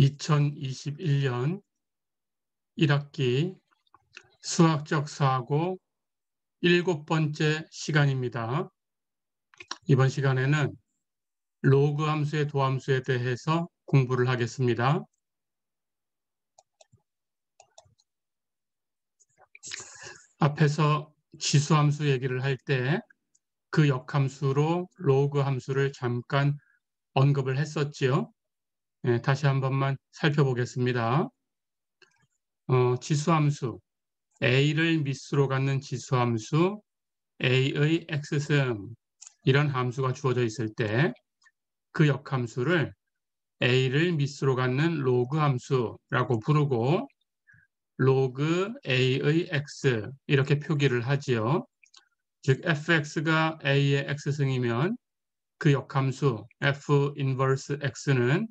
2021년 1학기 수학적 사고 7번째 시간입니다. 이번 시간에는 로그 함수의 도함수에 대해서 공부를 하겠습니다. 앞에서 지수함수 얘기를 할 때 그 역함수로 로그 함수를 잠깐 언급을 했었지요. 다시 한 번만 살펴보겠습니다. 지수함수 a를 미수로 갖는 지수함수 a의 x승 이런 함수가 주어져 있을 때 그 역함수를 a를 미수로 갖는 로그 함수라고 부르고 로그 a의 x 이렇게 표기를 하지요. 즉 fx가 a의 x승이면 그 역함수 f 인버스 x는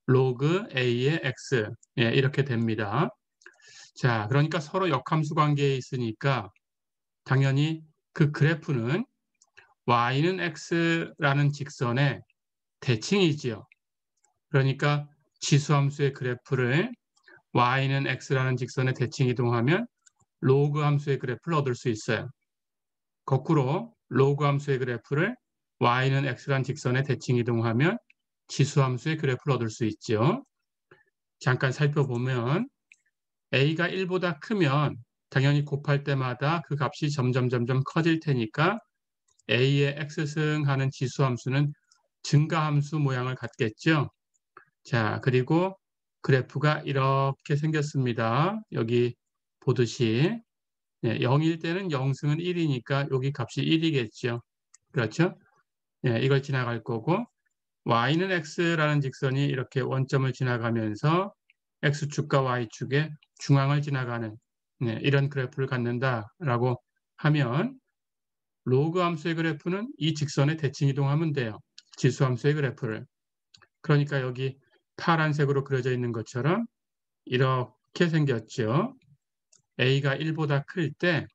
로그 a의 x 이렇게 됩니다. 자, 그러니까 서로 역함수 관계에 있으니까 당연히 그 그래프는 y는 x라는 직선의 대칭이지요. 그러니까 지수함수의 그래프를 y는 x라는 직선의 대칭 이동하면 로그 함수의 그래프를 얻을 수 있어요. 거꾸로 로그 함수의 그래프를 y는 x라는 직선의 대칭 이동하면 지수함수의 그래프를 얻을 수 있죠. 잠깐 살펴보면 a가 1보다 크면 당연히 곱할 때마다 그 값이 점점 커질 테니까 a의 x승 하는 지수함수는 증가함수 모양을 갖겠죠. 자, 그리고 그래프가 이렇게 생겼습니다. 여기 보듯이 0일 때는 0승은 1이니까 여기 값이 1이겠죠. 그렇죠? 이걸 지나갈 거고 y는 x라는 직선이 이렇게 원점을 지나가면서 x축과 y축의 중앙을 지나가는 이런 그래프를 갖는다라고 하면 로그 함수의 그래프는 이 직선에 대칭 이동하면 돼요. 지수 함수의 그래프를. 그러니까 여기 파란색으로 그려져 있는 것처럼 이렇게 생겼죠. a가 1보다 클 때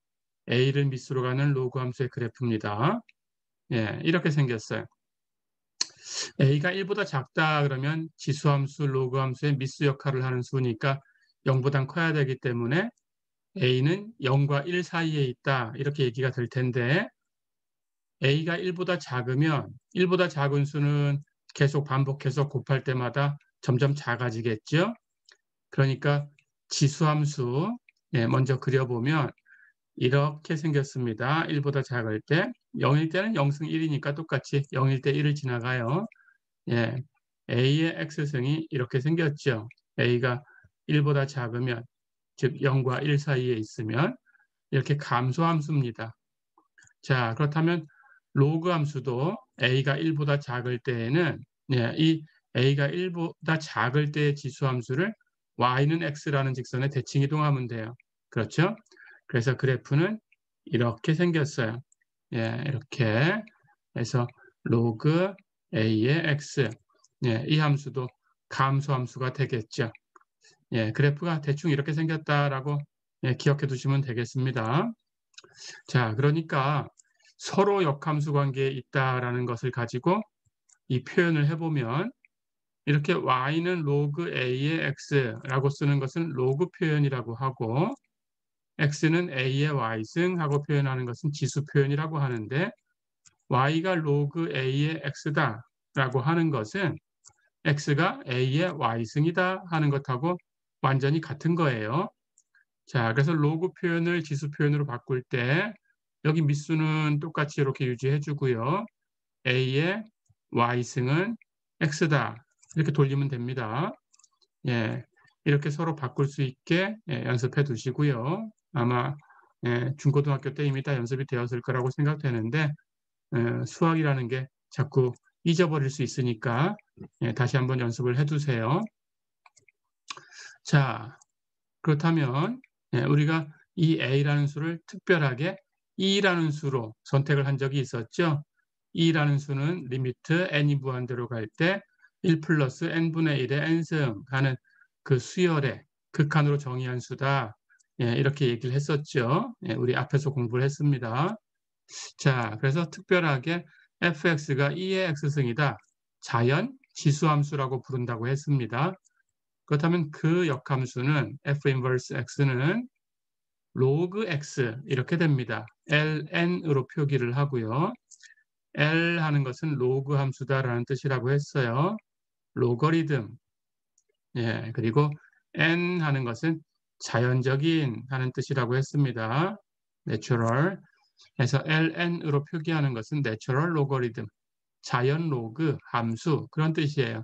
a를 미수로 가는 로그 함수의 그래프입니다. 이렇게 생겼어요. a가 1보다 작다 그러면 지수함수, 로그 함수의 미수 역할을 하는 수니까 0보다 커야 되기 때문에 a는 0과 1 사이에 있다 이렇게 얘기가 될 텐데 a가 1보다 작으면 1보다 작은 수는 계속 반복해서 곱할 때마다 점점 작아지겠죠. 그러니까 지수함수 먼저 그려보면 이렇게 생겼습니다. 1보다 작을 때 0일 때는 0승 1이니까 똑같이 0일 때 1을 지나가요. a의 x승이 이렇게 생겼죠. a가 1보다 작으면 즉 0과 1 사이에 있으면 이렇게 감소함수입니다. 자, 그렇다면 로그 함수도 a가 1보다 작을 때에는 이 a가 1보다 작을 때의 지수함수를 y는 x라는 직선에 대칭 이동하면 돼요. 그렇죠? 그래서 그래프는 이렇게 생겼어요. 이렇게 해서 로그 a의 x 이 함수도 감소함수가 되겠죠. 그래프가 대충 이렇게 생겼다라고 기억해 두시면 되겠습니다. 자, 그러니까 서로 역함수 관계에 있다라는 것을 가지고 이 표현을 해보면 이렇게 y는 로그 a의 x라고 쓰는 것은 로그 표현이라고 하고 x는 a의 y승 하고 표현하는 것은 지수 표현이라고 하는데 y가 로그 a의 x다 라고 하는 것은 x가 a의 y승이다 하는 것하고 완전히 같은 거예요. 자, 그래서 로그 표현을 지수 표현으로 바꿀 때 여기 미수는 똑같이 이렇게 유지해 주고요. a의 y승은 x다. 이렇게 돌리면 됩니다. 이렇게 서로 바꿀 수 있게 연습해 두시고요. 아마 중고등학교 때 이미 다 연습이 되었을 거라고 생각되는데 수학이라는 게 자꾸 잊어버릴 수 있으니까 다시 한번 연습을 해두세요. 자, 그렇다면 우리가 이 a라는 수를 특별하게 e라는 수로 선택을 한 적이 있었죠. e라는 수는 리미트 n이 무한대로 갈 때 1 플러스 n분의 1의 n승 하는 그 수열의 극한으로 정의한 수다. 이렇게 얘기를 했었죠. 우리 앞에서 공부를 했습니다. 자, 그래서 특별하게 fx가 e의 x승이다. 자연 지수함수라고 부른다고 했습니다. 그렇다면 그 역함수는 f 인버스 x는 로그 x 이렇게 됩니다. ln으로 표기를 하고요. L 하는 것은 로그 함수다라는 뜻이라고 했어요. 로거리즘. 예, 그리고 N 하는 것은 자연적인 하는 뜻이라고 했습니다. natural. 그래서 ln으로 표기하는 것은 natural logarithm. 자연 로그 함수 그런 뜻이에요.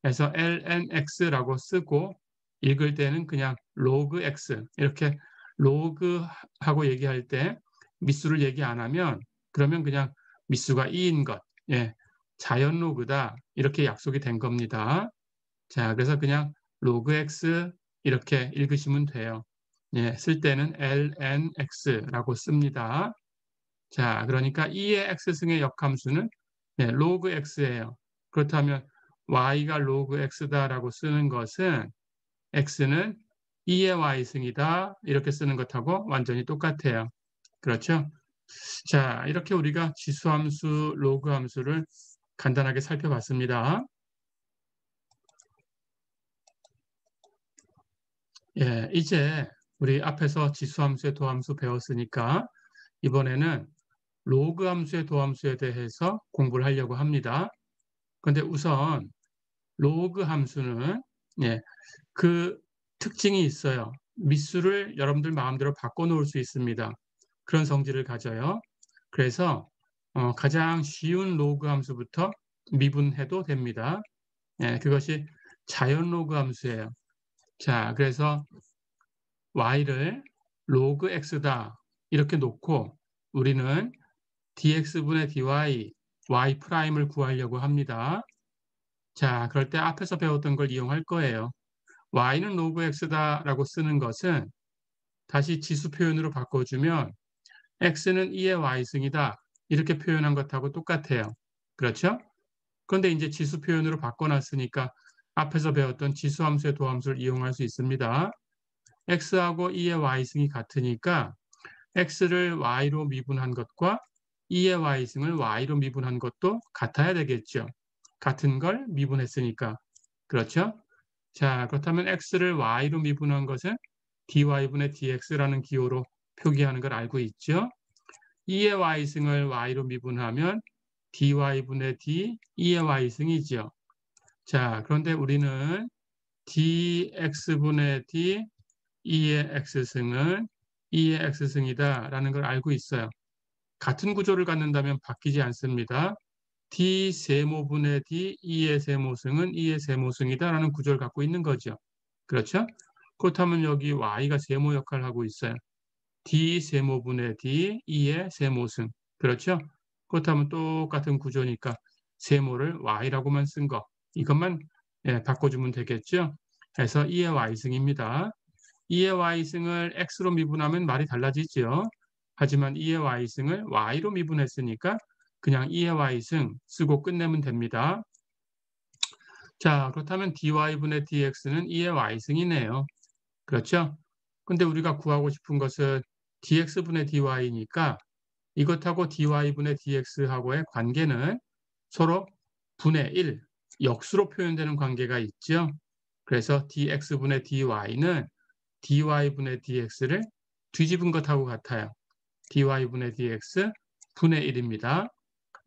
그래서 lnx라고 쓰고 읽을 때는 그냥 로그 x 이렇게 로그하고 얘기할 때 미수를 얘기 안 하면 그러면 그냥 미수가 2인 것, 예, 자연 로그다 이렇게 약속이 된 겁니다. 자, 그래서 그냥 로그 x 이렇게 읽으시면 돼요. 예, 쓸 때는 lnx라고 씁니다. 자, 그러니까 2의 x승의 역함수는 예, 로그 x예요. 그렇다면 y가 로그 x다라고 쓰는 것은 x는 2의 y승이다 이렇게 쓰는 것하고 완전히 똑같아요. 그렇죠? 자, 이렇게 우리가 지수함수, 로그 함수를 간단하게 살펴봤습니다. 예, 이제 우리 앞에서 지수함수의 도함수 배웠으니까 이번에는 로그 함수의 도함수에 대해서 공부를 하려고 합니다. 그런데 우선 로그 함수는 예, 그 특징이 있어요. 미수를 여러분들 마음대로 바꿔놓을 수 있습니다. 그런 성질을 가져요. 그래서 가장 쉬운 로그 함수부터 미분해도 됩니다. 예, 그것이 자연 로그 함수예요. 자, 그래서 y를 로그 x다 이렇게 놓고 우리는 dx분의 dy, y 프라임을 구하려고 합니다. 자, 그럴 때 앞에서 배웠던 걸 이용할 거예요. y는 로그 x다라고 쓰는 것은 다시 지수 표현으로 바꿔주면 x는 2의 y승이다 이렇게 표현한 것하고 똑같아요. 그렇죠? 그런데 이제 지수 표현으로 바꿔놨으니까 앞에서 배웠던 지수함수의 도함수를 이용할 수 있습니다. x하고 2의 y승이 같으니까 x를 y로 미분한 것과 2의 y승을 y로 미분한 것도 같아야 되겠죠. 같은 걸 미분했으니까. 그렇죠? 자, 그렇다면 x를 y로 미분한 것은 dy분의 dx라는 기호로 표기하는 걸 알고 있죠? 2의 y승을 y로 미분하면 dy분의 d, 2의 y승이죠. 자, 그런데 우리는 dx분의 d, 2의 x승은 2의 x승이다라는 걸 알고 있어요. 같은 구조를 갖는다면 바뀌지 않습니다. d 세모분의 d, 2의 세모승은 2의 세모승이다라는 구조를 갖고 있는 거죠. 그렇죠? 그렇다면 여기 y가 세모 역할을 하고 있어요. d 세모분의 d, 2의 세모승. 그렇죠? 그렇다면 똑같은 구조니까 세모를 y라고만 쓴 거. 이것만 바꿔주면 되겠죠? 그래서 2의 y승입니다. 2의 y승을 x로 미분하면 말이 달라지죠. 하지만 2의 y승을 y로 미분했으니까 그냥 2의 y승 쓰고 끝내면 됩니다. 자, 그렇다면 dy분의 dx는 2의 y승이네요. 그렇죠? 근데 우리가 구하고 싶은 것은 dx분의 dy니까 이것하고 dy분의 dx하고의 관계는 서로 분의 1, 역수로 표현되는 관계가 있죠. 그래서 dx분의 dy는 dy분의 dx를 뒤집은 것하고 같아요. dy분의 dx 분의 1입니다.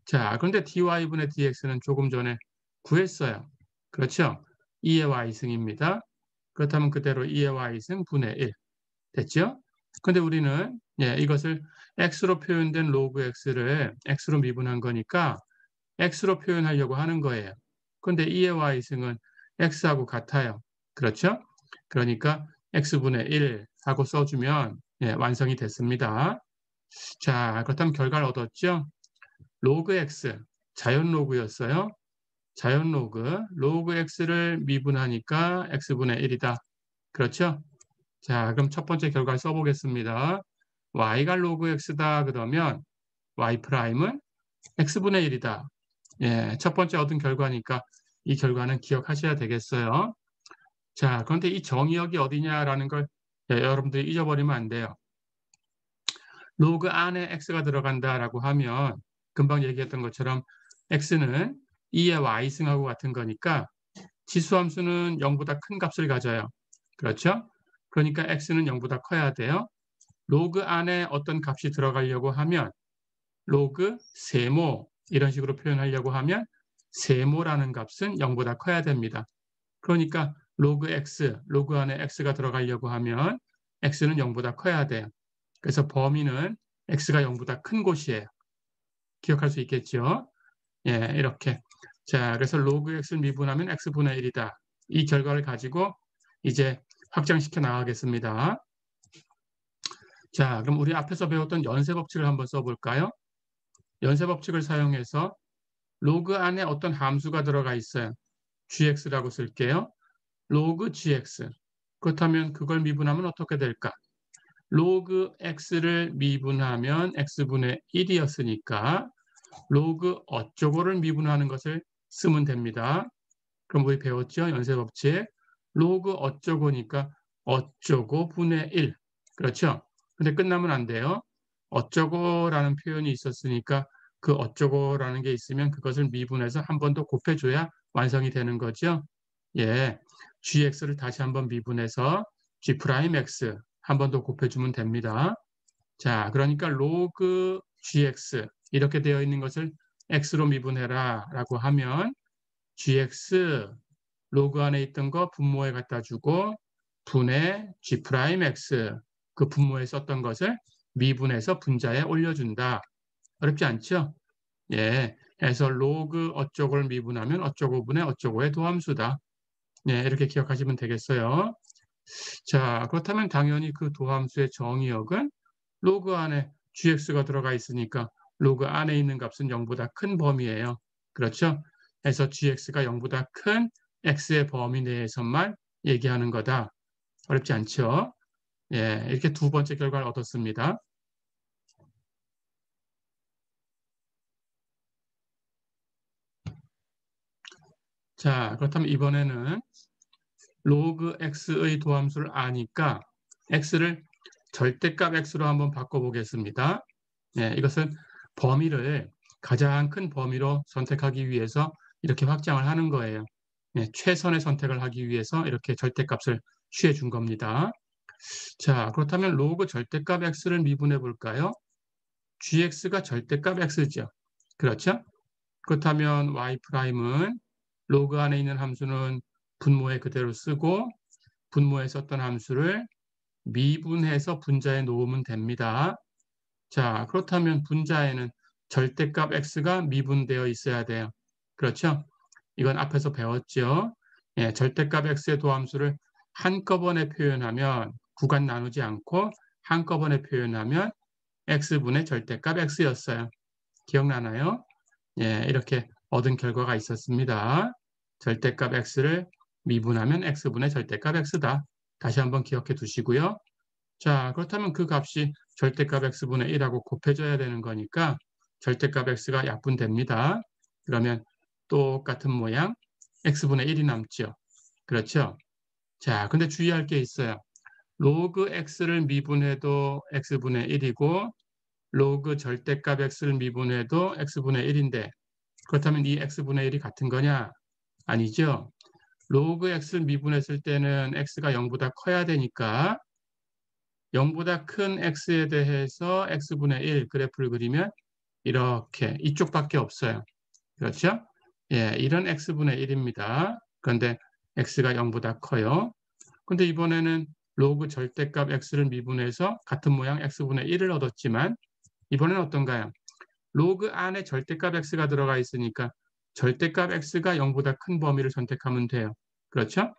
자, 그런데 dy분의 dx는 조금 전에 구했어요. 그렇죠? 2의 y승입니다. 그렇다면 그대로 2의 y승 분의 1 됐죠? 근데 우리는 이것을 x로 표현된 로그 x를 x로 미분한 거니까 x로 표현하려고 하는 거예요. 근데 2의 y승은 x하고 같아요. 그렇죠? 그러니까 x분의 1 하고 써주면 완성이 됐습니다. 자, 그렇다면 결과를 얻었죠? 로그 x, 자연 로그였어요. 자연 로그, 로그 x를 미분하니까 x분의 1이다. 그렇죠? 자, 그럼 첫 번째 결과를 써보겠습니다. y가 로그 x다 그러면 y 프라임은 x분의 1이다. 예, 첫 번째 얻은 결과니까 이 결과는 기억하셔야 되겠어요. 자, 그런데 이 정의역이 어디냐라는 걸 여러분들이 잊어버리면 안 돼요. 로그 안에 x가 들어간다라고 하면 금방 얘기했던 것처럼 x는 2의 y승하고 같은 거니까 지수함수는 0보다 큰 값을 가져요. 그렇죠? 그러니까 x는 0보다 커야 돼요. 로그 안에 어떤 값이 들어가려고 하면 로그 세모 이런 식으로 표현하려고 하면 세모라는 값은 0보다 커야 됩니다. 그러니까 로그 x, 로그 안에 x가 들어가려고 하면 x는 0보다 커야 돼요. 그래서 범위는 x가 0보다 큰 곳이에요. 기억할 수 있겠죠? 예, 이렇게. 자, 그래서 로그 x를 미분하면 x분의 1이다. 이 결과를 가지고 이제 확장시켜 나가겠습니다. 자, 그럼 우리 앞에서 배웠던 연쇄 법칙을 한번 써볼까요? 연쇄 법칙을 사용해서 로그 안에 어떤 함수가 들어가 있어요. gx라고 쓸게요. 로그 gx. 그렇다면 그걸 미분하면 어떻게 될까? 로그 x를 미분하면 x분의 1이었으니까 로그 어쩌고를 미분하는 것을 쓰면 됩니다. 그럼 우리 배웠죠? 연쇄 법칙. 로그 어쩌고니까 어쩌고 분의 1. 그렇죠? 근데 끝나면 안 돼요. 어쩌고라는 표현이 있었으니까 그 어쩌고라는 게 있으면 그것을 미분해서 한 번 더 곱해줘야 완성이 되는 거죠. 예, gx를 다시 한번 미분해서 g'x 한 번 더 곱해주면 됩니다. 자, 그러니까 로그 gx 이렇게 되어 있는 것을 x로 미분해라 라고 하면 gx 로그 안에 있던 거 분모에 갖다 주고 분의 g'x 그 분모에 썼던 것을 미분해서 분자에 올려준다. 어렵지 않죠? 예, 해서 로그 어쩌고를 미분하면 어쩌고분의 어쩌고의 도함수다. 예, 이렇게 기억하시면 되겠어요. 자, 그렇다면 당연히 그 도함수의 정의역은 로그 안에 gx가 들어가 있으니까 로그 안에 있는 값은 0보다 큰 범위예요. 그렇죠? 그래서 gx가 0보다 큰 x의 범위 내에서만 얘기하는 거다. 어렵지 않죠? 예, 이렇게 두 번째 결과를 얻었습니다. 자, 그렇다면 이번에는 로그 x의 도함수를 아니까 x를 절대값 x로 한번 바꿔보겠습니다. 예, 이것은 범위를 가장 큰 범위로 선택하기 위해서 이렇게 확장을 하는 거예요. 예, 최선의 선택을 하기 위해서 이렇게 절대값을 취해 준 겁니다. 자, 그렇다면 로그 절대값 x를 미분해 볼까요? gx가 절대값 x죠. 그렇죠? 그렇다면 y'은 로그 안에 있는 함수는 분모에 그대로 쓰고 분모에 썼던 함수를 미분해서 분자에 놓으면 됩니다. 자, 그렇다면 분자에는 절대값 x가 미분되어 있어야 돼요. 그렇죠? 이건 앞에서 배웠죠. 예, 절대값 x의 도함수를 한꺼번에 표현하면 구간 나누지 않고 한꺼번에 표현하면 x분의 절대값 x였어요. 기억나나요? 예, 이렇게 얻은 결과가 있었습니다. 절대값 x를 미분하면 x분의 절대값 x다. 다시 한번 기억해 두시고요. 자, 그렇다면 그 값이 절대값 x분의 1하고 곱해져야 되는 거니까 절대값 x가 약분됩니다. 그러면 똑같은 모양 x분의 1이 남죠. 그렇죠? 자, 근데 주의할 게 있어요. 로그 x를 미분해도 x분의 1이고 로그 절대값 x를 미분해도 x분의 1인데 그렇다면 이 x분의 1이 같은 거냐? 아니죠. 로그 x를 미분했을 때는 x가 0보다 커야 되니까 0보다 큰 x에 대해서 x분의 1 그래프를 그리면 이렇게 이쪽밖에 없어요. 그렇죠? 예, 이런 x분의 1입니다. 그런데 x가 0보다 커요. 근데 이번에는 로그 절대값 x를 미분해서 같은 모양 x분의 1을 얻었지만 이번에는 어떤가요? 로그 안에 절대값 x가 들어가 있으니까 절대값 x가 0보다 큰 범위를 선택하면 돼요. 그렇죠?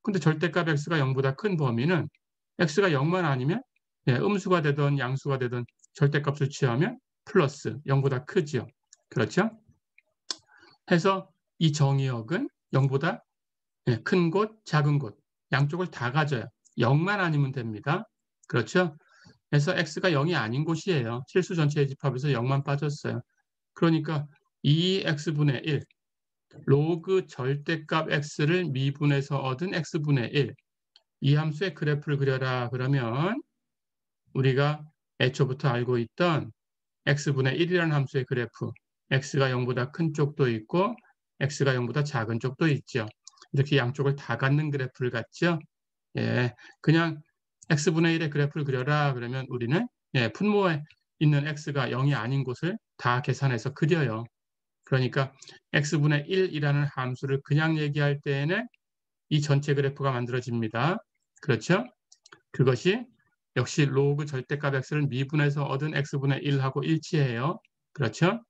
근데 절대값 x가 0보다 큰 범위는 x가 0만 아니면 예, 음수가 되든 양수가 되든 절대값을 취하면 플러스 0보다 크죠. 그렇죠? 해서 이 정의역은 0보다 예, 큰 곳, 작은 곳 양쪽을 다 가져요. 0만 아니면 됩니다. 그렇죠? 그래서 x가 0이 아닌 곳이에요. 실수 전체의 집합에서 0만 빠졌어요. 그러니까 2x분의 1 로그 절대값 x를 미분해서 얻은 x분의 1 이 함수의 그래프를 그려라 그러면 우리가 애초부터 알고 있던 x분의 1이라는 함수의 그래프 x가 0보다 큰 쪽도 있고 x가 0보다 작은 쪽도 있죠. 이렇게 양쪽을 다 갖는 그래프를 갖죠. 예, 그냥 x분의 1의 그래프를 그려라 그러면 우리는 분모에 있는 x가 0이 아닌 곳을 다 계산해서 그려요. 그러니까 x분의 1이라는 함수를 그냥 얘기할 때에는 이 전체 그래프가 만들어집니다. 그렇죠? 그것이 역시 로그 절대값 x를 미분해서 얻은 x분의 1하고 일치해요. 그렇죠?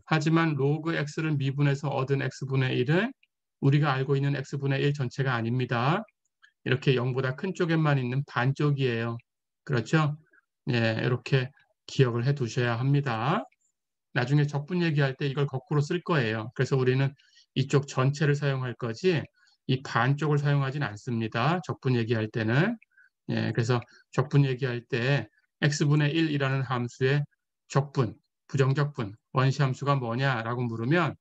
하지만 로그 x를 미분해서 얻은 x분의 1은 우리가 알고 있는 x분의 1 전체가 아닙니다. 이렇게 0보다 큰 쪽에만 있는 반쪽이에요. 그렇죠? 예, 이렇게 기억을 해 두셔야 합니다. 나중에 적분 얘기할 때 이걸 거꾸로 쓸 거예요. 그래서 우리는 이쪽 전체를 사용할 거지 이 반쪽을 사용하진 않습니다. 적분 얘기할 때는. 예, 그래서 적분 얘기할 때 x분의 1이라는 함수의 적분, 부정적분, 원시함수가 뭐냐라고 물으면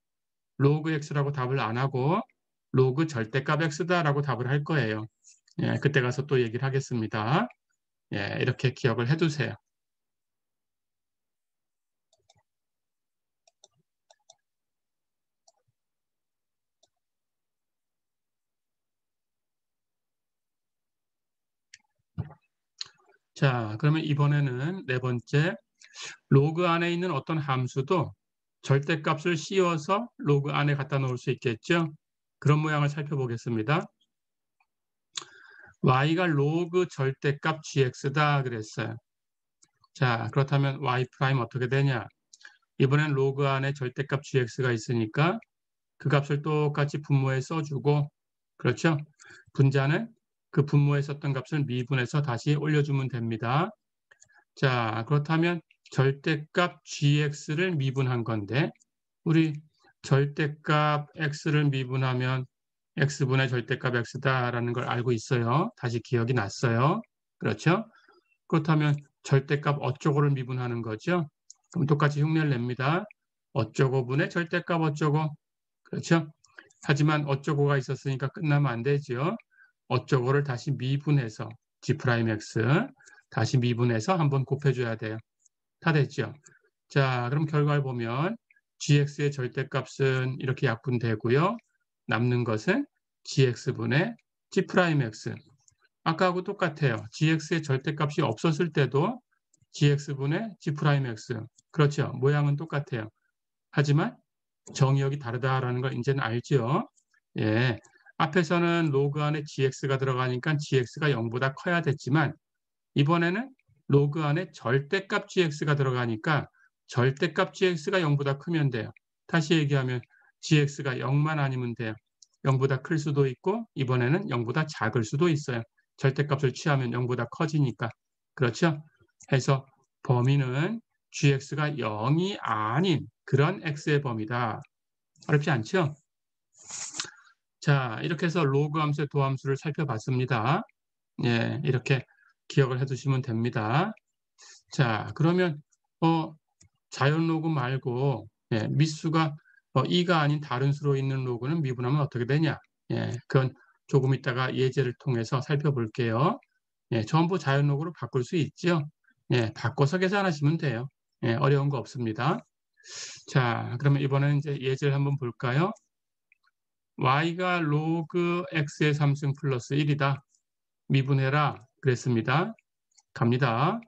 로그 x라고 답을 안 하고 로그 절대값 x다라고 답을 할 거예요. 예, 그때 가서 또 얘기를 하겠습니다. 예, 이렇게 기억을 해두세요. 자, 그러면 이번에는 네 번째, 로그 안에 있는 어떤 함수도 절대값을 씌워서 로그 안에 갖다 놓을 수 있겠죠? 그런 모양을 살펴보겠습니다. y가 로그 절대값 gx다 그랬어요. 자, 그렇다면 y 프라임 어떻게 되냐? 이번엔 로그 안에 절대값 gx가 있으니까 그 값을 똑같이 분모에 써주고, 그렇죠? 분자는 그 분모에 썼던 값을 미분해서 다시 올려주면 됩니다. 자, 그렇다면 절대값 gx를 미분한 건데 우리 절대값 x를 미분하면 x분의 절대값 x다라는 걸 알고 있어요. 다시 기억이 났어요. 그렇죠? 그렇다면 절대값 어쩌고를 미분하는 거죠. 그럼 똑같이 흉내를 냅니다. 어쩌고분의 절대값 어쩌고. 그렇죠? 하지만 어쩌고가 있었으니까 끝나면 안 되죠. 어쩌고를 다시 미분해서 G'X 다시 미분해서 한번 곱해줘야 돼요. 다 됐죠? 자, 그럼 결과를 보면 gx의 절대값은 이렇게 약분되고요. 남는 것은 gx분의 G'X. 아까하고 똑같아요. gx의 절대값이 없었을 때도 gx분의 G'X. 그렇죠? 모양은 똑같아요. 하지만 정의역이 다르다라는 걸 이제는 알죠. 예, 앞에서는 로그 안에 gx가 들어가니까 gx가 0보다 커야 됐지만 이번에는 로그 안에 절대값 gx가 들어가니까 절대값 gx가 0보다 크면 돼요. 다시 얘기하면 gx가 0만 아니면 돼요. 0보다 클 수도 있고 이번에는 0보다 작을 수도 있어요. 절대값을 취하면 0보다 커지니까. 그렇죠? 해서 범위는 gx가 0이 아닌 그런 x의 범위다. 어렵지 않죠? 자, 이렇게 해서 로그 함수의 도함수를 살펴봤습니다. 예, 이렇게 기억을 해두시면 됩니다. 자, 그러면 자연 로그 말고 미수가 2가 아닌 다른 수로 있는 로그는 미분하면 어떻게 되냐? 예, 그건 조금 있다가 예제를 통해서 살펴볼게요. 예, 전부 자연 로그로 바꿀 수 있죠. 예, 바꿔서 계산하시면 돼요. 예, 어려운 거 없습니다. 자, 그러면 이번에는 이제 예제를 한번 볼까요? y가 로그 x의 3승 플러스 1이다. 미분해라. 그랬습니다. 갑니다.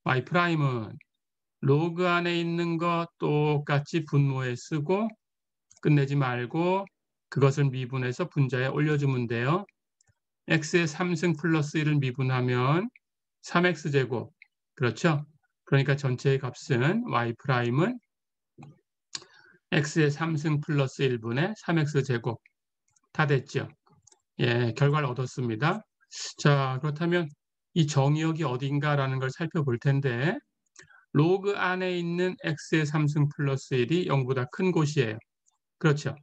y 프라임은 로그 안에 있는 거 똑같이 분모에 쓰고 끝내지 말고 그것을 미분해서 분자에 올려주면 돼요. x의 3승 플러스 1을 미분하면 3x제곱. 그렇죠? 그러니까 전체의 값은 y 프라임은 x의 3승 플러스 1분의 3x제곱. 다 됐죠? 예, 결과를 얻었습니다. 자, 그렇다면 이 정의역이 어딘가라는 걸 살펴볼 텐데 로그 안에 있는 x의 3승 플러스 1이 0보다 큰 곳이에요. 그렇죠?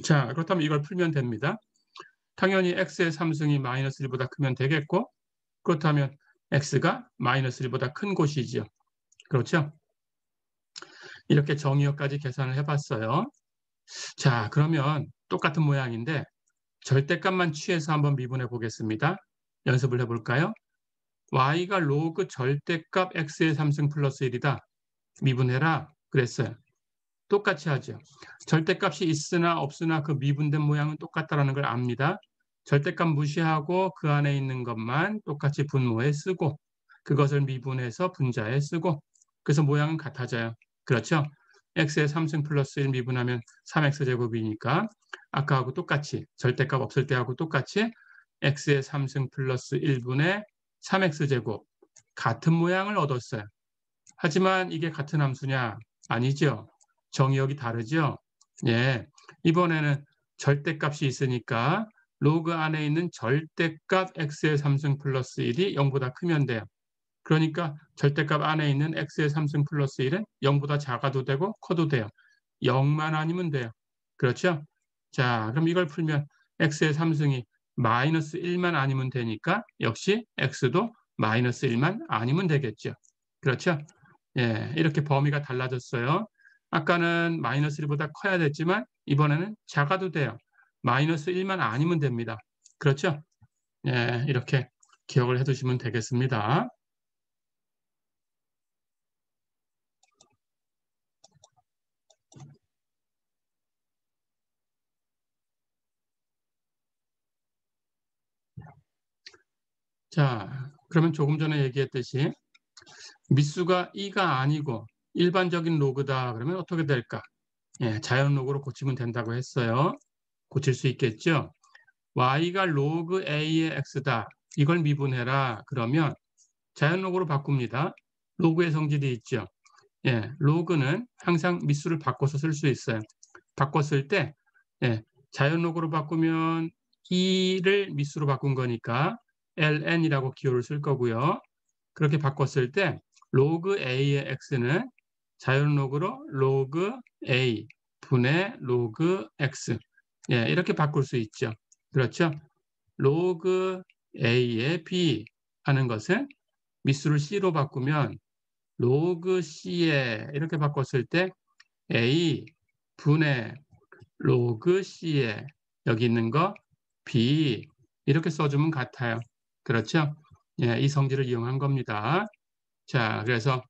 자, 그렇다면 이걸 풀면 됩니다. 당연히 x의 3승이 마이너스 1보다 크면 되겠고 그렇다면 x가 마이너스 1보다 큰 곳이죠. 그렇죠? 이렇게 정의역까지 계산을 해봤어요. 자, 그러면 똑같은 모양인데 절대값만 취해서 한번 미분해 보겠습니다. 연습을 해볼까요? y가 로그 절대값 x의 3승 플러스 1이다. 미분해라 그랬어요. 똑같이 하죠. 절대값이 있으나 없으나 그 미분된 모양은 똑같다는 걸 압니다. 절대값 무시하고 그 안에 있는 것만 똑같이 분모에 쓰고 그것을 미분해서 분자에 쓰고 그래서 모양은 같아져요. 그렇죠? x의 3승 플러스 1 미분하면 3x제곱이니까 아까하고 똑같이 절대값 없을 때하고 똑같이 x의 3승 플러스 1분의 3x제곱 같은 모양을 얻었어요. 하지만 이게 같은 함수냐? 아니죠. 정의역이 다르죠. 예, 이번에는 절대값이 있으니까 로그 안에 있는 절대값 x의 3승 플러스 1이 0보다 크면 돼요. 그러니까 절대값 안에 있는 x의 3승 플러스 1은 0보다 작아도 되고 커도 돼요. 0만 아니면 돼요. 그렇죠? 자, 그럼 이걸 풀면 x의 3승이 마이너스 1만 아니면 되니까 역시 x도 마이너스 1만 아니면 되겠죠. 그렇죠? 예, 이렇게 범위가 달라졌어요. 아까는 마이너스 1보다 커야 됐지만 이번에는 작아도 돼요. 마이너스 1만 아니면 됩니다. 그렇죠? 예, 이렇게 기억을 해두시면 되겠습니다. 자, 그러면 조금 전에 얘기했듯이 미수가 2가 아니고 일반적인 로그다 그러면 어떻게 될까? 예, 자연 로그로 고치면 된다고 했어요. 고칠 수 있겠죠? y가 로그 a의 x다. 이걸 미분해라. 그러면 자연 로그로 바꿉니다. 로그의 성질이 있죠. 예, 로그는 항상 미수를 바꿔서 쓸 수 있어요. 바꿨을 때 예, 자연 로그로 바꾸면 2를 미수로 바꾼 거니까 ln이라고 기호를 쓸 거고요. 그렇게 바꿨을 때 로그 a의 x는 자연 로그로 로그 a 분의 로그 x 예, 이렇게 바꿀 수 있죠. 그렇죠? 로그 a의 b 하는 것은 미수를 c로 바꾸면 로그 c에 이렇게 바꿨을 때 a 분의 로그 c에 여기 있는 거 b 이렇게 써주면 같아요. 그렇죠? 예, 이 성질을 이용한 겁니다. 자, 그래서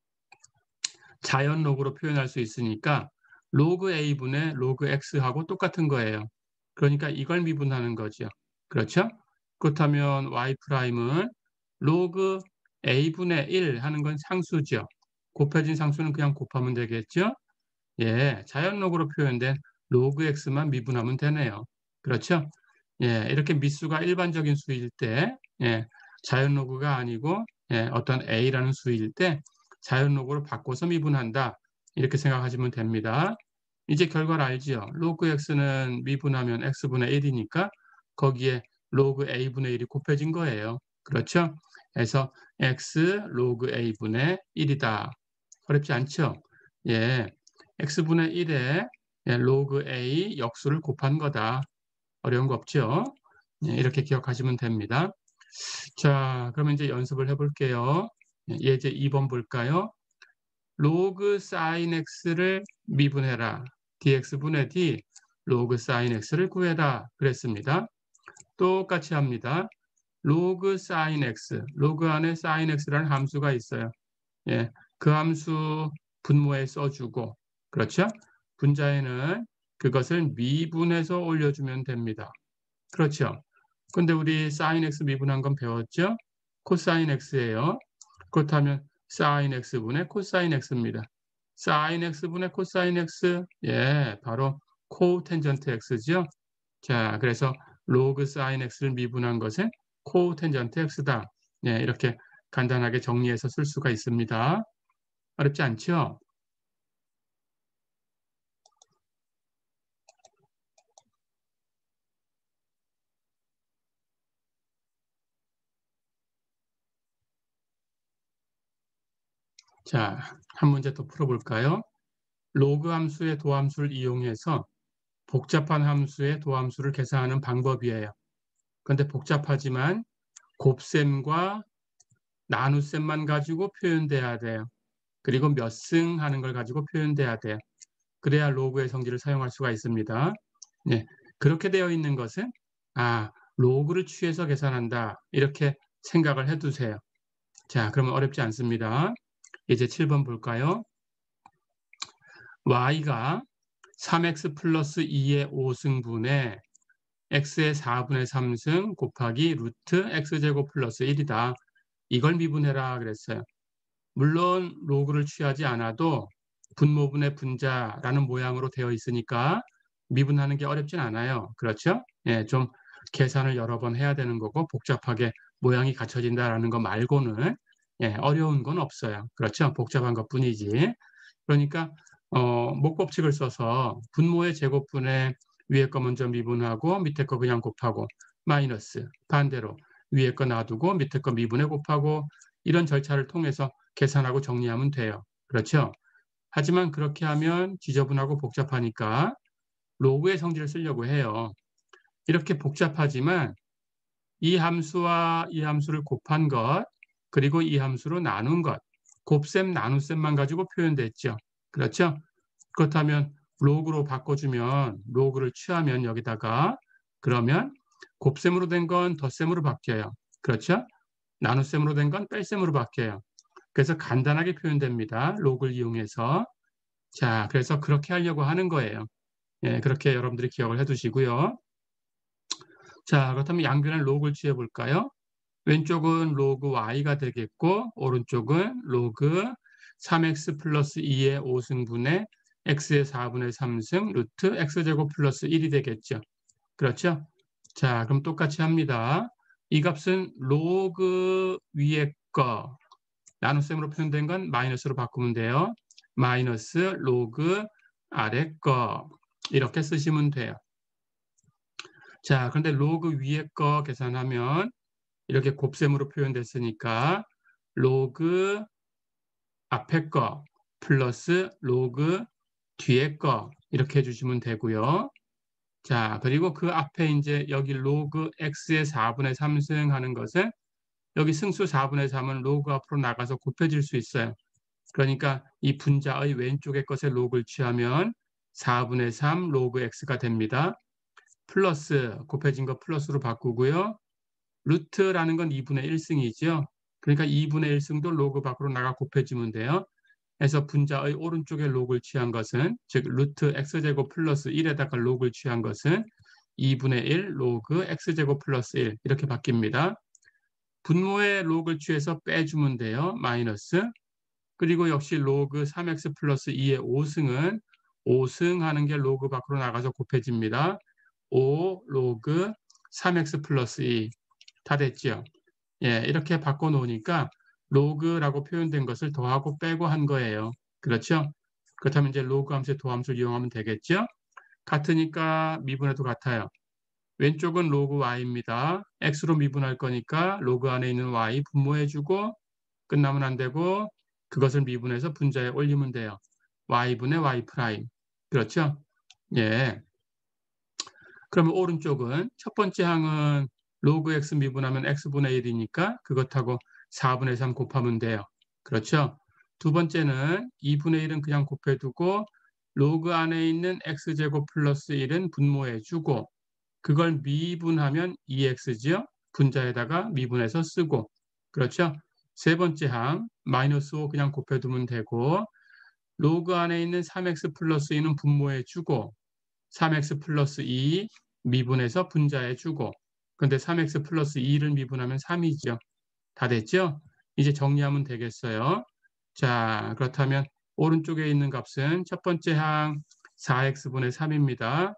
자연 로그로 표현할 수 있으니까 로그 a분의 로그 x하고 똑같은 거예요. 그러니까 이걸 미분하는 거죠. 그렇죠? 그렇다면 y'은 로그 a분의 1 하는 건 상수죠. 곱해진 상수는 그냥 곱하면 되겠죠? 예, 자연 로그로 표현된 로그 x만 미분하면 되네요. 그렇죠? 예, 이렇게 미수가 일반적인 수일 때, 예, 자연 로그가 아니고 예, 어떤 a라는 수일 때 자연 로그로 바꿔서 미분한다. 이렇게 생각하시면 됩니다. 이제 결과를 알지요. 로그 x는 미분하면 x분의 1이니까 거기에 로그 a분의 1이 곱해진 거예요. 그렇죠? 그래서 x 로그 a분의 1이다. 어렵지 않죠? 예, x분의 1에 로그 a 역수를 곱한 거다. 어려운 거 없죠? 예, 이렇게 기억하시면 됩니다. 자, 그러면 이제 연습을 해볼게요. 예제 2번 볼까요? 로그 사인 x를 미분해라. dx분의 d 로그 사인 x를 구해라. 그랬습니다. 똑같이 합니다. 로그 사인 x, 로그 안에 사인 x라는 함수가 있어요. 예, 그 함수 분모에 써주고, 그렇죠? 분자에는 그것을 미분해서 올려주면 됩니다. 그렇죠? 근데 우리 사인 x 미분한 건 배웠죠? 코사인 x예요. 그렇다면 사인 x분의 코사인 x입니다. 사인 x분의 코사인 x, 예, 바로 코텐전트 x죠. 자, 그래서 로그 사인 x를 미분한 것은 코텐전트 x다. 예, 이렇게 간단하게 정리해서 쓸 수가 있습니다. 어렵지 않죠? 자, 한 문제 더 풀어볼까요? 로그 함수의 도함수를 이용해서 복잡한 함수의 도함수를 계산하는 방법이에요. 그런데 복잡하지만 곱셈과 나눗셈만 가지고 표현돼야 돼요. 그리고 몇 승 하는 걸 가지고 표현돼야 돼요. 그래야 로그의 성질을 사용할 수가 있습니다. 네, 그렇게 되어 있는 것은 로그를 취해서 계산한다. 이렇게 생각을 해두세요. 자, 그러면 어렵지 않습니다. 이제 7번 볼까요? y가 3x 플러스 2의 5승분의 x의 4분의 3승 곱하기 루트 x제곱 플러스 1이다. 이걸 미분해라 그랬어요. 물론 로그를 취하지 않아도 분모분의 분자라는 모양으로 되어 있으니까 미분하는 게 어렵진 않아요. 그렇죠? 예, 좀 계산을 여러 번 해야 되는 거고 복잡하게 모양이 갖춰진다라는 거 말고는 예, 어려운 건 없어요. 그렇죠? 복잡한 것뿐이지. 그러니까 목법칙을 써서 분모의 제곱분의 위에 거 먼저 미분하고 밑에 거 그냥 곱하고 마이너스 반대로 위에 거 놔두고 밑에 거 미분해 곱하고 이런 절차를 통해서 계산하고 정리하면 돼요. 그렇죠? 하지만 그렇게 하면 지저분하고 복잡하니까 로그의 성질을 쓰려고 해요. 이렇게 복잡하지만 이 함수와 이 함수를 곱한 것 그리고 이 함수로 나눈 것 곱셈 나눗셈만 가지고 표현됐죠. 그렇죠? 그렇다면 로그로 바꿔주면 로그를 취하면 여기다가 그러면 곱셈으로 된 건 덧셈으로 바뀌어요. 그렇죠? 나눗셈으로 된 건 뺄셈으로 바뀌어요. 그래서 간단하게 표현됩니다. 로그를 이용해서. 자, 그래서 그렇게 하려고 하는 거예요. 예, 그렇게 여러분들이 기억을 해두시고요. 자, 그렇다면 양변의 로그를 취해 볼까요? 왼쪽은 로그 y가 되겠고 오른쪽은 로그 3x 플러스 2의 5승분의 x의 4분의 3승 루트 x제곱 플러스 1이 되겠죠. 그렇죠? 자, 그럼 똑같이 합니다. 이 값은 로그 위에 거 나눗셈으로 표현된 건 마이너스로 바꾸면 돼요. 마이너스 로그 아래 거 이렇게 쓰시면 돼요. 자, 그런데 로그 위에 거 계산하면 이렇게 곱셈으로 표현됐으니까 로그 앞에 거 플러스 로그 뒤에 거 이렇게 해주시면 되고요. 자, 그리고 그 앞에 이제 여기 로그 x의 4분의 3승 하는 것은 여기 승수 4분의 3은 로그 앞으로 나가서 곱해질 수 있어요. 그러니까 이 분자의 왼쪽의 것에 로그를 취하면 4분의 3 로그 x가 됩니다. 플러스 곱해진 거 플러스로 바꾸고요. 루트라는 건 2분의 1승이죠. 그러니까 2분의 1승도 로그 밖으로 나가 곱해지면 돼요. 그래서 분자의 오른쪽에 로그를 취한 것은 즉 루트 x제곱 플러스 1에다가 로그를 취한 것은 2분의 1 로그 x제곱 플러스 1 이렇게 바뀝니다. 분모의 로그를 취해서 빼주면 돼요. 마이너스. 그리고 역시 로그 3x 플러스 2의 5승은 5승 하는 게 로그 밖으로 나가서 곱해집니다. 5 로그 3x 플러스 2 다 됐죠. 예, 이렇게 바꿔놓으니까 로그라고 표현된 것을 더하고 빼고 한 거예요. 그렇죠? 그렇다면 이제 로그 함수의 도함수를 이용하면 되겠죠? 같으니까 미분해도 같아요. 왼쪽은 로그 y입니다. x로 미분할 거니까 로그 안에 있는 y 분모해주고 끝나면 안 되고 그것을 미분해서 분자에 올리면 돼요. y분의 y 프라임. 그렇죠? 예. 그러면 오른쪽은 첫 번째 항은 로그 x 미분하면 x분의 1이니까 그것하고 4분의 3 곱하면 돼요. 그렇죠? 두 번째는 2분의 1은 그냥 곱해두고 로그 안에 있는 x제곱 플러스 1은 분모해주고 그걸 미분하면 2x지요? 분자에다가 미분해서 쓰고 그렇죠? 세 번째 항 마이너스 5 그냥 곱해두면 되고 로그 안에 있는 3x 플러스 2는 분모해주고 3x 플러스 2 미분해서 분자해주고 근데 3x 플러스 2를 미분하면 3이죠. 다 됐죠? 이제 정리하면 되겠어요. 자, 그렇다면 오른쪽에 있는 값은 첫 번째 항 4x분의 3입니다.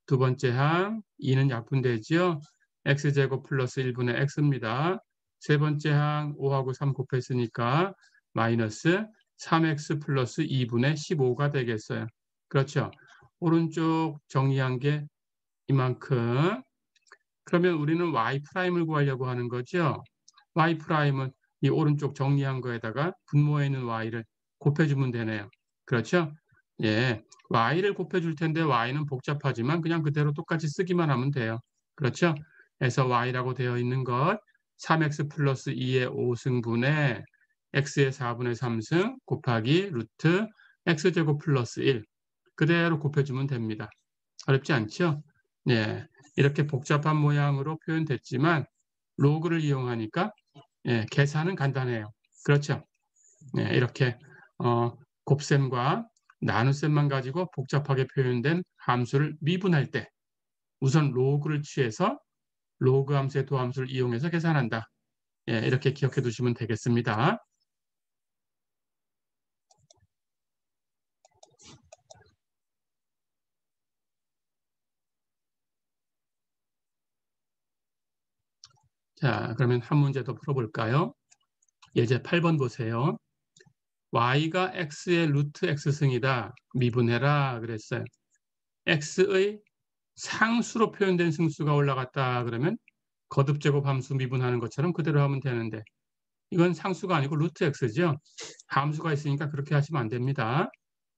두 번째 항 2는 약분되죠. x제곱 플러스 1분의 x입니다. 세 번째 항 5하고 3 곱했으니까 마이너스 3x 플러스 2분의 15가 되겠어요. 그렇죠. 오른쪽 정리한 게 이만큼. 그러면 우리는 y''을 구하려고 하는 거죠. y''은 이 오른쪽 정리한 거에다가 분모에 있는 y를 곱해주면 되네요. 그렇죠? 예, y를 곱해줄 텐데 y는 복잡하지만 그냥 그대로 똑같이 쓰기만 하면 돼요. 그렇죠? 그래서 y라고 되어 있는 것 3x 플러스 2의 5승분의 x의 4분의 3승 곱하기 루트 x제곱 플러스 1 그대로 곱해주면 됩니다. 어렵지 않죠? 예, 이렇게 복잡한 모양으로 표현됐지만 로그를 이용하니까 예, 계산은 간단해요. 그렇죠? 예, 이렇게 곱셈과 나눗셈만 가지고 복잡하게 표현된 함수를 미분할 때 우선 로그를 취해서 로그 함수의 도함수를 이용해서 계산한다. 예, 이렇게 기억해 두시면 되겠습니다. 자, 그러면 한 문제 더 풀어볼까요? 예제 8번 보세요. y가 x의 루트 x승이다. 미분해라 그랬어요. x의 상수로 표현된 승수가 올라갔다 그러면 거듭제곱 함수 미분하는 것처럼 그대로 하면 되는데 이건 상수가 아니고 루트 x죠. 함수가 있으니까 그렇게 하시면 안 됩니다.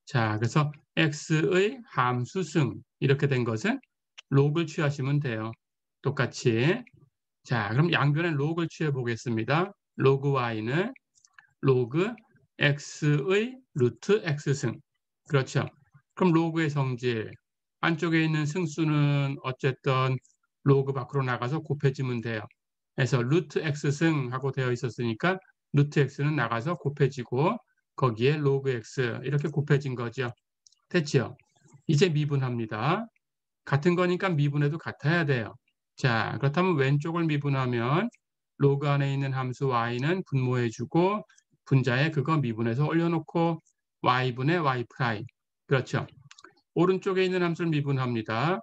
자, 그래서 x의 함수승 이렇게 된 것은 로그를 취하시면 돼요. 똑같이. 자, 그럼 양변에 로그를 취해 보겠습니다. 로그 y는 로그 x의 루트 x승. 그렇죠. 그럼 로그의 성질 안쪽에 있는 승수는 어쨌든 로그 밖으로 나가서 곱해지면 돼요. 그래서 루트 x승 하고 되어 있었으니까 루트 x는 나가서 곱해지고 거기에 로그 x 이렇게 곱해진 거죠. 됐죠? 이제 미분합니다. 같은 거니까 미분해도 같아야 돼요. 자, 그렇다면 왼쪽을 미분하면 로그 안에 있는 함수 y는 분모해주고 분자에 그거 미분해서 올려놓고 y분의 y 프라임. 그렇죠. 오른쪽에 있는 함수를 미분합니다.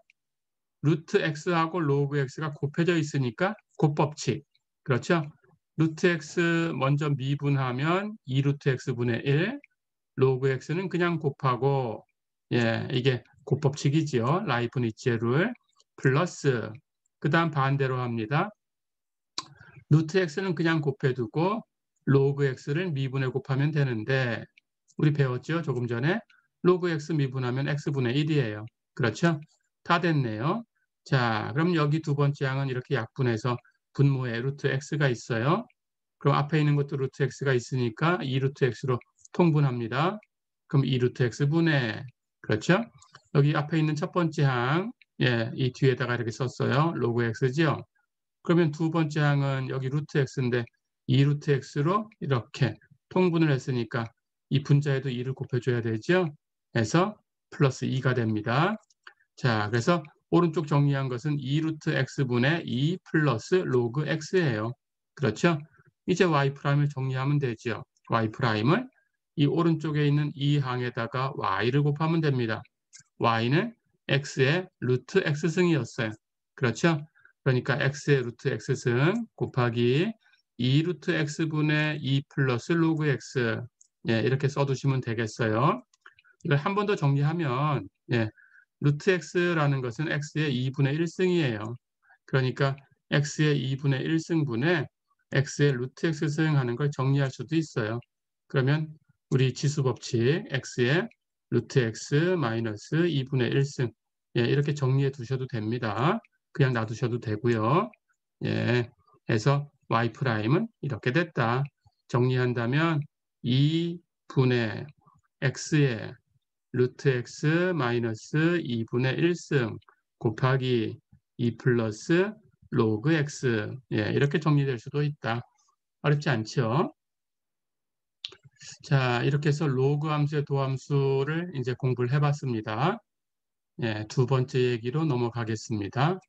루트 x하고 로그 x가 곱해져 있으니까 곱법칙. 그렇죠. 루트 x 먼저 미분하면 2루트 x분의 1, 로그 x는 그냥 곱하고 예, 이게 곱법칙이지요. 라이프니츠의 룰 플러스 그 다음 반대로 합니다. 루트 x는 그냥 곱해두고 로그 x를 미분해 곱하면 되는데 우리 배웠죠? 조금 전에 로그 x 미분하면 x분의 1이에요. 그렇죠? 다 됐네요. 자, 그럼 여기 두 번째 항은 이렇게 약분해서 분모에 루트 x가 있어요. 그럼 앞에 있는 것도 루트 x가 있으니까 2루트 x로 통분합니다. 그럼 2루트 x분의 그렇죠? 여기 앞에 있는 첫 번째 항, 예, 이 뒤에다가 이렇게 썼어요. 로그 x죠. 그러면 두 번째 항은 여기 루트 x인데 2루트 x로 이렇게 통분을 했으니까 이 분자에도 2를 곱해줘야 되죠. 그래서 플러스 2가 됩니다. 자, 그래서 오른쪽 정리한 것은 2루트 x분의 2 플러스 로그 x예요. 그렇죠? 이제 y'을 정리하면 되죠. y'을 이 오른쪽에 있는 이 항에다가 y를 곱하면 됩니다. y는 x의 루트 x승이었어요. 그렇죠? 그러니까 x의 루트 x승 곱하기 2 루트 x분의 2 플러스 로그 x 예, 이렇게 써두시면 되겠어요. 이걸 한 번 더 정리하면 예, 루트 x라는 것은 x의 2분의 1승이에요. 그러니까 x의 2분의 1승분에 x의 루트 x승 하는 걸 정리할 수도 있어요. 그러면 우리 지수법칙 x의 루트 x 마이너스 2분의 1승 예, 이렇게 정리해 두셔도 됩니다. 그냥 놔두셔도 되고요. 예, 해서 y'은 이렇게 됐다. 정리한다면 2분의 x의 루트 x 마이너스 2분의 1승 곱하기 2 플러스 로그 x 예, 이렇게 정리될 수도 있다. 어렵지 않죠? 자, 이렇게 해서 로그 함수의 도함수를 이제 공부를 해봤습니다. 예, 두 번째 얘기로 넘어가겠습니다.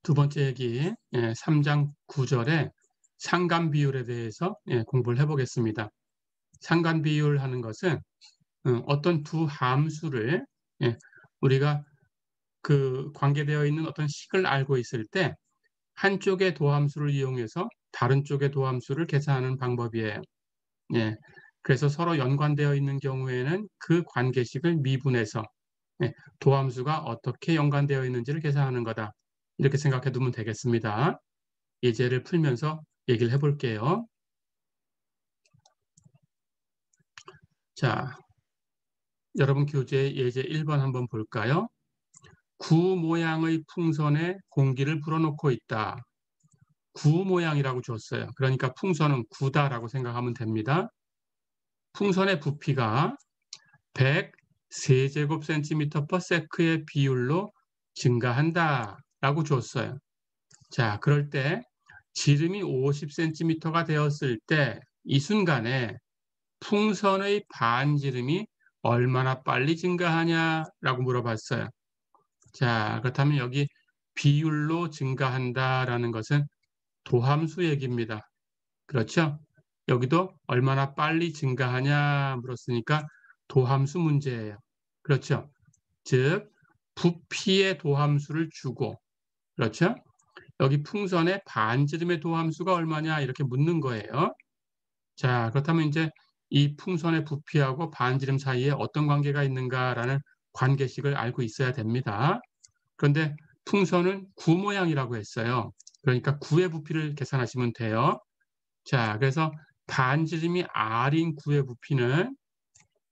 두 번째 얘기, 3장 9절에 상관 비율에 대해서 공부를 해보겠습니다. 상관 비율 하는 것은 어떤 두 함수를 우리가 그 관계되어 있는 어떤 식을 알고 있을 때 한쪽의 도함수를 이용해서 다른 쪽의 도함수를 계산하는 방법이에요. 예. 그래서 서로 연관되어 있는 경우에는 그 관계식을 미분해서 도함수가 어떻게 연관되어 있는지를 계산하는 거다. 이렇게 생각해 두면 되겠습니다. 예제를 풀면서 얘기를 해볼게요. 자, 여러분 교재 예제 1번 한번 볼까요? 구 모양의 풍선에 공기를 불어넣고 있다. 구 모양이라고 줬어요. 그러니까 풍선은 구다라고 생각하면 됩니다. 풍선의 부피가 100 세제곱센티미터/세크의 비율로 증가한다라고 줬어요. 자, 그럴 때 지름이 50cm가 되었을 때 이 순간에 풍선의 반지름이 얼마나 빨리 증가하냐라고 물어봤어요. 자, 그렇다면 여기 비율로 증가한다라는 것은 도함수 얘기입니다. 그렇죠? 여기도 얼마나 빨리 증가하냐 물었으니까 도함수 문제예요. 그렇죠? 즉, 부피의 도함수를 주고, 그렇죠? 여기 풍선의 반지름의 도함수가 얼마냐 이렇게 묻는 거예요. 자, 그렇다면 이제 이 풍선의 부피하고 반지름 사이에 어떤 관계가 있는가라는 관계식을 알고 있어야 됩니다. 그런데 풍선은 구 모양이라고 했어요. 그러니까 구의 부피를 계산하시면 돼요. 자, 그래서 반지름이 R인 구의 부피는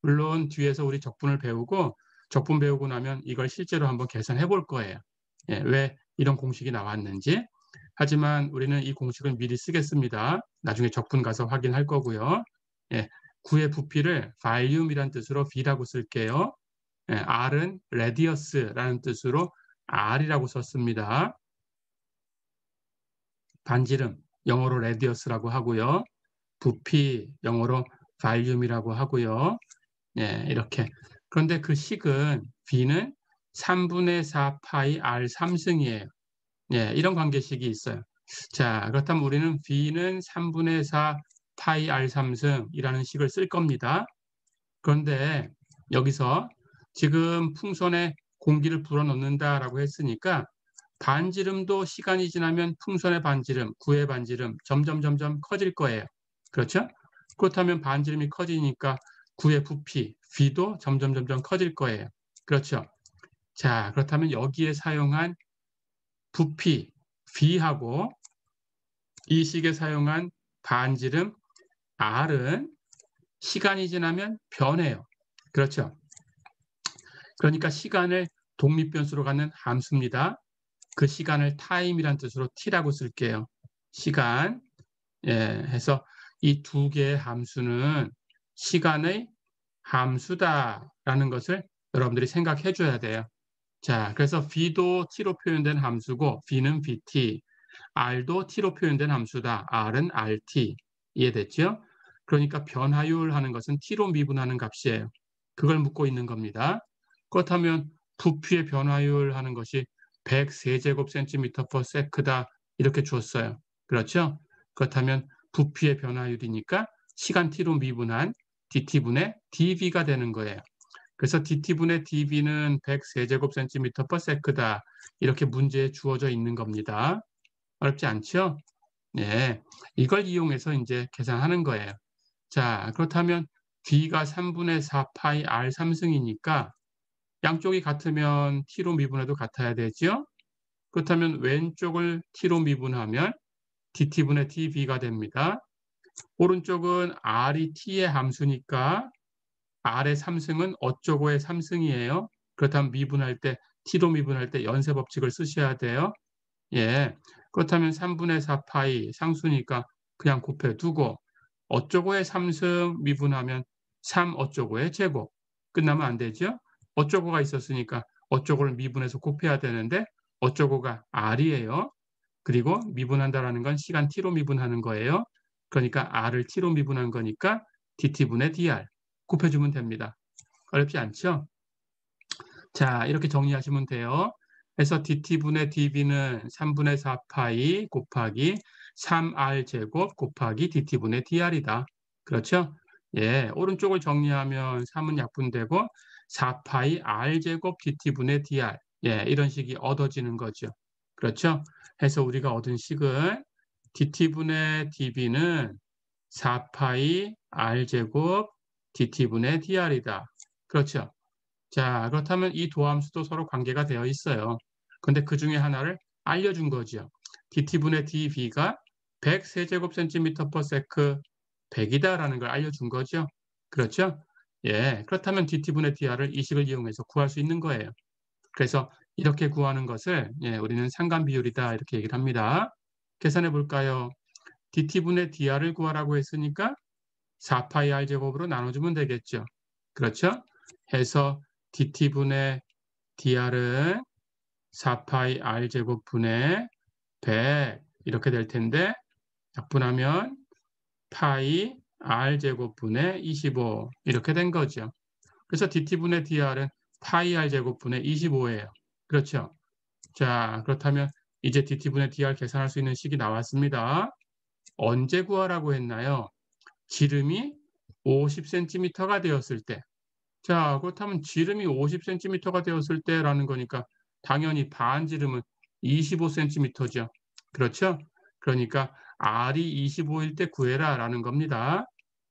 물론 뒤에서 우리 적분을 배우고 적분 배우고 나면 이걸 실제로 한번 계산해 볼 거예요. 예, 왜 이런 공식이 나왔는지. 하지만 우리는 이 공식을 미리 쓰겠습니다. 나중에 적분 가서 확인할 거고요. 예, 구의 부피를 Volume이란 뜻으로 V라고 쓸게요. 예, R은 Radius라는 뜻으로 R이라고 썼습니다. 반지름, 영어로 Radius라고 하고요. 부피, 영어로 Volume이라고 하고요. 예, 이렇게. 그런데 그 식은 V는 3분의 4 파이 R 3승이에요. 예, 이런 관계식이 있어요. 자, 그렇다면 우리는 V는 3분의 4 파이 R 3승이라는 식을 쓸 겁니다. 그런데 여기서 지금 풍선에 공기를 불어넣는다라고 했으니까 반지름도 시간이 지나면 풍선의 반지름, 구의 반지름 점점 커질 거예요. 그렇죠? 그렇다면 반지름이 커지니까 구의 부피, V도 점점 커질 거예요. 그렇죠? 자, 그렇다면 여기에 사용한 부피, V하고 이 식에 사용한 반지름, R은 시간이 지나면 변해요. 그렇죠? 그러니까 시간을 독립변수로 갖는 함수입니다. 그 시간을 time이란 뜻으로 t라고 쓸게요. 시간, 예, 해서 이 두 개의 함수는 시간의 함수다라는 것을 여러분들이 생각해 줘야 돼요. 자, 그래서 V도 t로 표현된 함수고 V는 Vt, R도 t로 표현된 함수다. R은 Rt. 이해됐죠? 그러니까 변화율 하는 것은 t로 미분하는 값이에요. 그걸 묻고 있는 겁니다. 그렇다면 부피의 변화율 하는 것이 100세제곱센티미터/세크다 이렇게 줬어요. 그렇죠? 그렇다면 부피의 변화율이니까 시간 t로 미분한 dt분의 dv가 되는 거예요. 그래서 dt분의 dv는 100세제곱센티미터/세크다 이렇게 문제에 주어져 있는 겁니다. 어렵지 않죠? 네, 이걸 이용해서 이제 계산하는 거예요. 자, 그렇다면 D가 3분의 4 파이 R 3승이니까 양쪽이 같으면 T로 미분해도 같아야 되죠? 그렇다면 왼쪽을 T로 미분하면 DT분의 DV가 됩니다. 오른쪽은 R이 T의 함수니까 R의 3승은 어쩌고의 3승이에요. 그렇다면 미분할 때 T로 미분할 때 연쇄 법칙을 쓰셔야 돼요. 예, 그렇다면 3분의 4 파이 상수니까 그냥 곱해두고 어쩌고의 3승 미분하면 3 어쩌고의 제곱. 끝나면 안 되죠? 어쩌고가 있었으니까 어쩌고를 미분해서 곱해야 되는데 어쩌고가 R이에요. 그리고 미분한다라는 건 시간 T로 미분하는 거예요. 그러니까 R을 T로 미분한 거니까 DT분의 DR 곱해주면 됩니다. 어렵지 않죠? 자, 이렇게 정리하시면 돼요. 그래서 dt분의 dv는 3분의 4 파이 곱하기 3r 제곱 곱하기 dt분의 dr이다. 그렇죠? 예, 오른쪽을 정리하면 3은 약분되고 4 파이 r 제곱 dt분의 dr. 예, 이런 식이 얻어지는 거죠. 그렇죠? 해서 우리가 얻은 식은 dt분의 dv는 4 파이 r 제곱 dt분의 dr이다. 그렇죠? 자, 그렇다면 이 도함수도 서로 관계가 되어 있어요. 근데 그 중에 하나를 알려준 거죠. dt분의 dv가 100세제곱센티미터/세크 100이다라는 걸 알려준 거죠. 그렇죠? 예, 그렇다면 dt분의 dr을 이 식을 이용해서 구할 수 있는 거예요. 그래서 이렇게 구하는 것을 우리는 상관 비율이다 이렇게 얘기를 합니다. 계산해 볼까요? dt분의 dr을 구하라고 했으니까 4파이 r 제곱으로 나눠주면 되겠죠. 그렇죠? 해서 dt분의 dr은 4파이 r 제곱분의 100 이렇게 될 텐데 약분하면 파이 r 제곱분의 25 이렇게 된 거죠. 그래서 dt분의 dr은 파이 r 제곱분의 25예요. 그렇죠? 자, 그렇다면 이제 dt분의 dr 계산할 수 있는 식이 나왔습니다. 언제 구하라고 했나요? 지름이 50cm가 되었을 때. 자, 그렇다면 지름이 50cm가 되었을 때라는 거니까 당연히 반지름은 25cm죠. 그렇죠? 그러니까 R이 25일 때 구해라 라는 겁니다.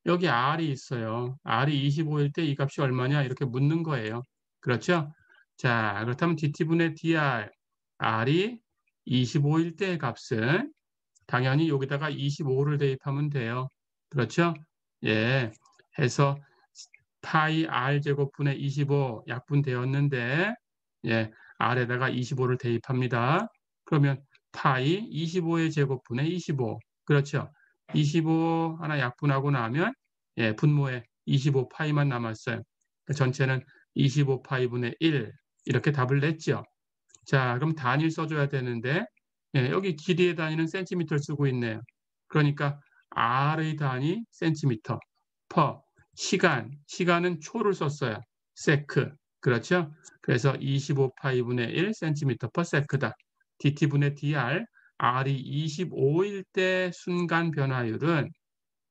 여기 R이 있어요. R이 25일 때 이 값이 얼마냐 이렇게 묻는 거예요. 그렇죠? 자, 그렇다면 dt분의 dr, R이 25일 때의 값은 당연히 여기다가 25를 대입하면 돼요. 그렇죠? 예. 해서 파이 r 제곱분의 25 약분되었는데 예, r에다가 25를 대입합니다. 그러면 파이 25의 제곱분의 25. 그렇죠? 25 하나 약분하고 나면 예, 분모에 25파이만 남았어요. 전체는 25파이분의 1 이렇게 답을 냈죠. 자, 그럼 단위를 써줘야 되는데 예, 여기 길이의 단위는 센티미터를 쓰고 있네요. 그러니까 R의 단위 센티미터, 퍼, 시간은 초를 썼어요. 세크, 그렇죠? 그래서 25파이분의 1 센티미터 퍼 세크다. dt분의 dr, R이 25일 때 순간 변화율은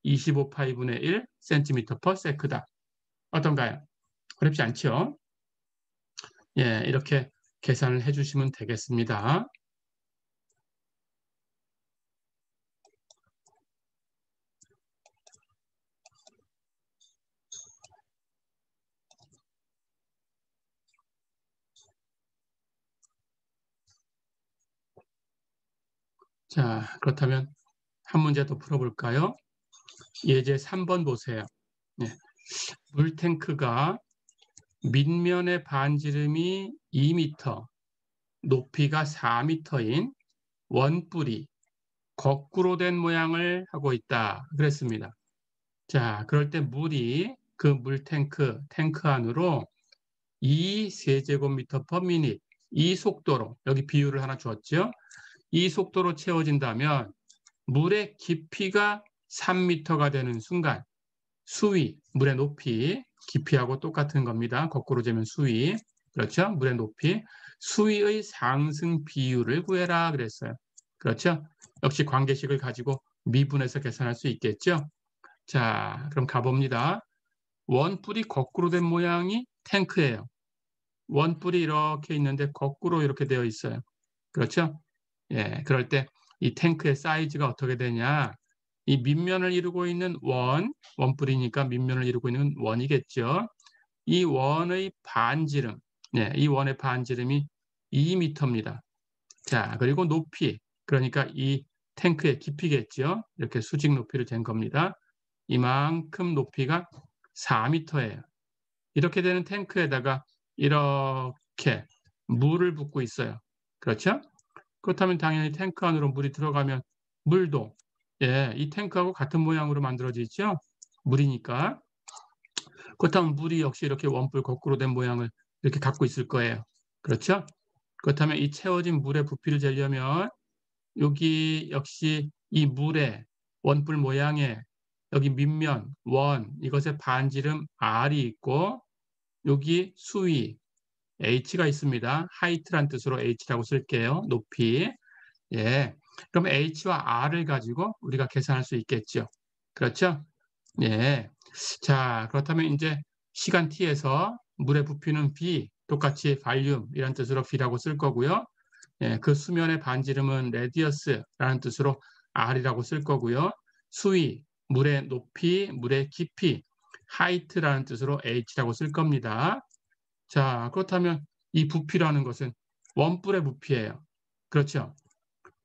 25파이분의 1 센티미터 퍼 세크다. 어떤가요? 어렵지 않죠? 예, 이렇게 계산을 해주시면 되겠습니다. 자, 그렇다면 한 문제 더 풀어볼까요? 예제 3번 보세요. 네. 물탱크가 밑면의 반지름이 2m, 높이가 4m인 원뿔이 거꾸로 된 모양을 하고 있다. 그랬습니다. 자, 그럴 때 물이 그 물탱크, 탱크 안으로 2 세제곱미터 퍼 미닛, 이 속도로, 여기 비율을 하나 주었죠. 이 속도로 채워진다면 물의 깊이가 3m가 되는 순간 수위, 물의 높이, 깊이하고 똑같은 겁니다. 거꾸로 재면 수위, 그렇죠? 물의 높이, 수위의 상승 비율을 구해라 그랬어요. 그렇죠? 역시 관계식을 가지고 미분해서 계산할 수 있겠죠? 자, 그럼 가봅니다. 원뿔이 거꾸로 된 모양이 탱크예요. 원뿔이 이렇게 있는데 거꾸로 이렇게 되어 있어요. 그렇죠? 예, 그럴 때 이 탱크의 사이즈가 어떻게 되냐? 이 밑면을 이루고 있는 원뿔이니까 밑면을 이루고 있는 원이겠죠. 이 원의 반지름, 네, 이 원의 반지름이 2m입니다. 자, 그리고 높이, 그러니까 이 탱크의 깊이겠죠. 이렇게 수직 높이를 잰 겁니다. 이만큼 높이가 4m예요. 이렇게 되는 탱크에다가 이렇게 물을 붓고 있어요. 그렇죠? 그렇다면 당연히 탱크 안으로 물이 들어가면 물도 예, 이 탱크하고 같은 모양으로 만들어지죠. 물이니까. 그렇다면 물이 역시 이렇게 원뿔 거꾸로 된 모양을 이렇게 갖고 있을 거예요. 그렇죠? 그렇다면 이 채워진 물의 부피를 재려면 여기 역시 이 물의 원뿔 모양에 여기 밑면, 이것의 반지름 R이 있고 여기 수위 H가 있습니다. 하이트란 뜻으로 H라고 쓸게요. 높이. 예. 그럼 H와 R을 가지고 우리가 계산할 수 있겠죠. 그렇죠? 예. 자, 그렇다면 이제 시간 t에서 물의 부피는 B, 똑같이 발륨이라는 뜻으로 B라고 쓸 거고요. 예, 그 수면의 반지름은 레디어스라는 뜻으로 R이라고 쓸 거고요. 수위, 물의 높이, 물의 깊이, 하이트라는 뜻으로 H라고 쓸 겁니다. 자, 그렇다면 이 부피라는 것은 원뿔의 부피예요. 그렇죠?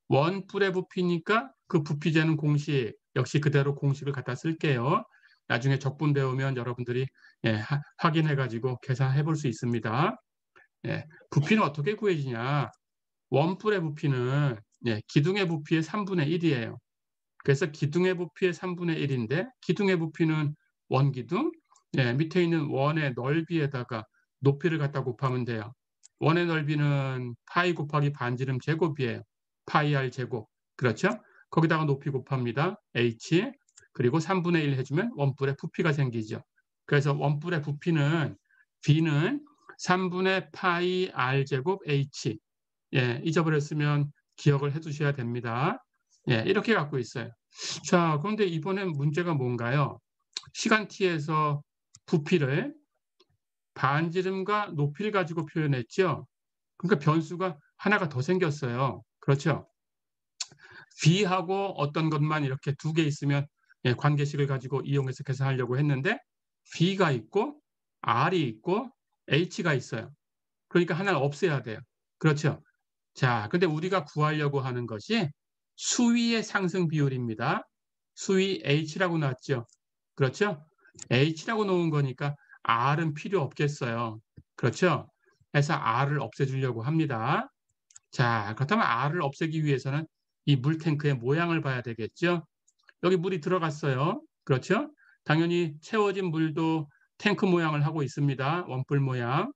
원뿔의 부피니까 그 부피 재는 공식 역시 그대로 공식을 갖다 쓸게요. 나중에 적분 배우면 여러분들이 예, 확인해 가지고 계산해 볼 수 있습니다. 예, 부피는 어떻게 구해지냐? 원뿔의 부피는 예, 기둥의 부피의 3분의 1이에요. 그래서 기둥의 부피의 3분의 1인데 기둥의 부피는 원기둥, 예, 밑에 있는 원의 넓이에다가 높이를 갖다 곱하면 돼요. 원의 넓이는 파이 곱하기 반지름 제곱이에요. 파이 r 제곱. 그렇죠? 거기다가 높이 곱합니다. h. 그리고 3분의 1 해주면 원뿔의 부피가 생기죠. 그래서 원뿔의 부피는 b는 3분의 파이 r 제곱 h. 예, 잊어버렸으면 기억을 해두셔야 됩니다. 예, 이렇게 갖고 있어요. 자, 그런데 이번엔 문제가 뭔가요? 시간 t에서 부피를 반지름과 높이를 가지고 표현했죠. 그러니까 변수가 하나가 더 생겼어요. 그렇죠? B하고 어떤 것만 이렇게 두 개 있으면 예, 관계식을 가지고 이용해서 계산하려고 했는데 B가 있고 R이 있고 H가 있어요. 그러니까 하나를 없애야 돼요. 그렇죠? 자, 근데 우리가 구하려고 하는 것이 수위의 상승 비율입니다. 수위 H라고 나왔죠. 그렇죠? H라고 놓은 거니까 R은 필요 없겠어요. 그렇죠? 그래서 R을 없애주려고 합니다. 자, 그렇다면 R을 없애기 위해서는 이 물탱크의 모양을 봐야 되겠죠? 여기 물이 들어갔어요. 그렇죠? 당연히 채워진 물도 탱크 모양을 하고 있습니다. 원뿔 모양.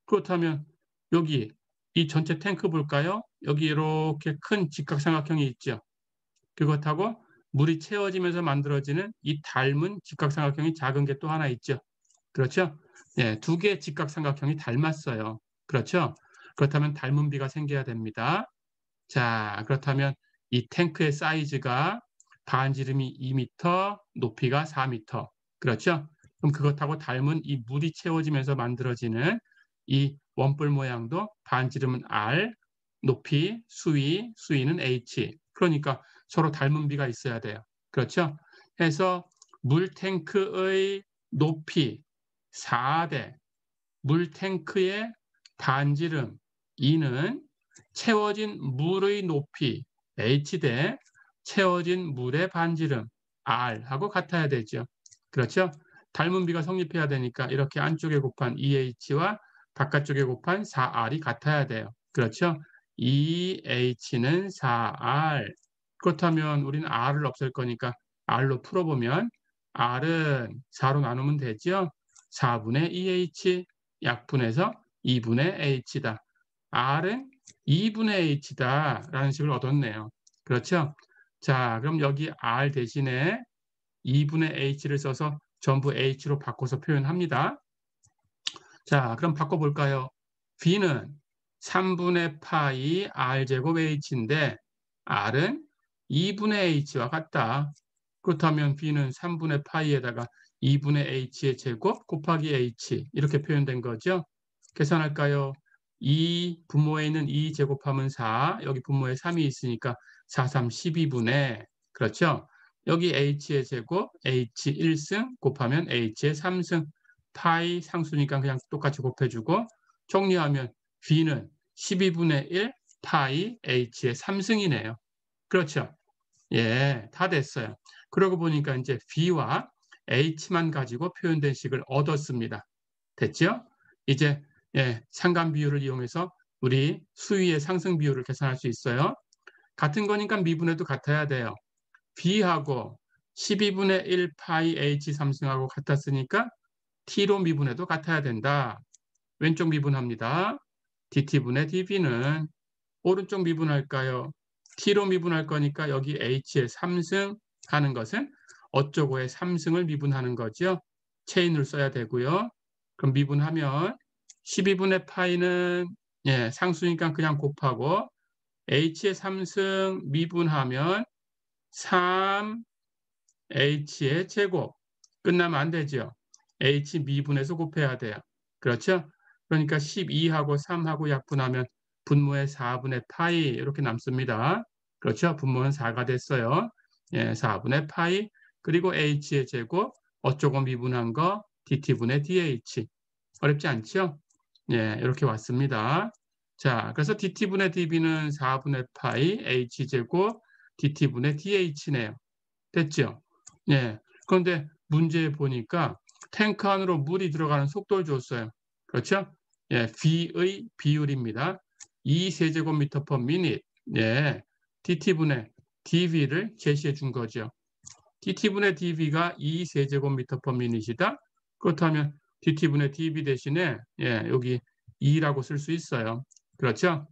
그렇다면 여기 이 전체 탱크 볼까요? 여기 이렇게 큰 직각삼각형이 있죠. 그것하고 물이 채워지면서 만들어지는 이 닮은 직각삼각형이 작은 게 또 하나 있죠. 그렇죠? 예, 두 개의 직각삼각형이 닮았어요. 그렇죠? 그렇다면 닮은 비가 생겨야 됩니다. 자, 그렇다면 이 탱크의 사이즈가 반지름이 2m, 높이가 4m. 그렇죠? 그럼 그것하고 닮은 이 물이 채워지면서 만들어지는 이 원뿔 모양도 반지름은 R, 높이, 수위는 H. 그러니까 서로 닮은 비가 있어야 돼요. 그렇죠? 해서 물탱크의 높이 4대 물탱크의 반지름 2는 채워진 물의 높이 H대 채워진 물의 반지름 R하고 같아야 되죠. 그렇죠? 닮은 비가 성립해야 되니까 이렇게 안쪽에 곱한 2H와 바깥쪽에 곱한 4R이 같아야 돼요. 그렇죠? 2H는 4R. 그렇다면 우리는 R을 없앨 거니까 R로 풀어보면 R은 4로 나누면 되죠? 4분의 2H 약분해서 2분의 H다. R은 2분의 H다 라는 식을 얻었네요. 그렇죠? 자, 그럼 여기 R 대신에 2분의 H를 써서 전부 H로 바꿔서 표현합니다. 자, 그럼 바꿔볼까요? B는 3분의 파이 R제곱 H인데 R은 2분의 H와 같다. 그렇다면 B는 3분의 파이에다가 2분의 H의 제곱 곱하기 H 이렇게 표현된 거죠. 계산할까요? 2 분모에 있는 2 제곱하면 4 여기 분모에 3이 있으니까 4, 3, 12분의 그렇죠? 여기 H의 제곱 H 1승 곱하면 H의 3승 파이 상수니까 그냥 똑같이 곱해주고 정리하면 B는 12분의 1 파이 H의 3승이네요. 그렇죠? 예, 다 됐어요. 그러고 보니까 이제 B와 H만 가지고 표현된 식을 얻었습니다. 됐죠? 이제 예, 상관 비율을 이용해서 우리 수위의 상승 비율을 계산할 수 있어요. 같은 거니까 미분해도 같아야 돼요. B하고 12분의 1 파이 H 3승하고 같았으니까 T로 미분해도 같아야 된다. 왼쪽 미분합니다. DT분의 DB는 오른쪽 미분할까요? T로 미분할 거니까 여기 H의 3승 하는 것은 어쩌고의 3승을 미분하는 거죠. 체인을 써야 되고요. 그럼 미분하면 12분의 파이는 예, 상수니까 그냥 곱하고 H의 3승 미분하면 3H의 제곱. 끝나면 안 되죠. H 미분해서 곱해야 돼요. 그렇죠? 그러니까 12하고 3하고 약분하면 분모의 4분의 파이 이렇게 남습니다. 그렇죠? 분모는 4가 됐어요. 예, 4분의 파이 그리고 H의 제곱 어쩌고 미분한 거 DT분의 DH. 어렵지 않죠? 예, 이렇게 왔습니다. 자, 그래서 DT분의 DB는 4분의 파이 H제곱 DT분의 DH네요. 됐죠? 예. 그런데 문제에 보니까 탱크 안으로 물이 들어가는 속도를 줬어요. 그렇죠? 예, V의 비율입니다. 2세제곱미터 per minute. 예. DT분의 dV를 제시해 준 거죠. DT분의 dV가 2세제곱미터 per minute이다. 그렇다면 dt분의 dv 대신에 여기 2라고 쓸 수 있어요. 그렇죠?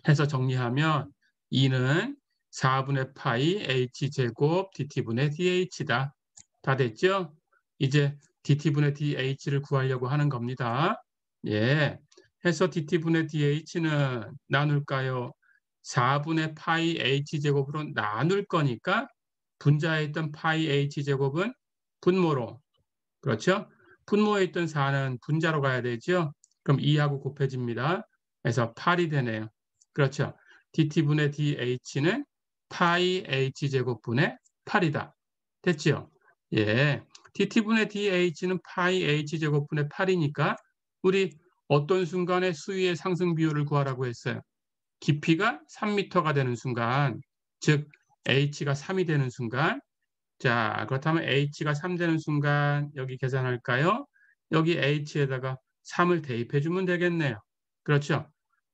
해서 정리하면 2는 4분의 파이 h제곱 dt분의 dh다. 다 됐죠? 이제 dt분의 dh를 구하려고 하는 겁니다. 예. 해서 dt분의 dh는 나눌까요? 4분의 파이 h제곱으로 나눌 거니까 분자에 있던 파이 h제곱은 분모로, 그렇죠? 분모에 있던 4는 분자로 가야 되죠? 그럼 2하고 곱해집니다. 그래서 8이 되네요. 그렇죠? dt분의 dh는 파이 h제곱분의 8이다. 됐죠? 예. dt분의 dh는 파이 h제곱분의 8이니까 우리 어떤 순간에 수위의 상승 비율을 구하라고 했어요? 깊이가 3m가 되는 순간, 즉 h가 3이 되는 순간. 자, 그렇다면 h가 3 되는 순간 여기 계산할까요? 여기 h에다가 3을 대입해 주면 되겠네요. 그렇죠?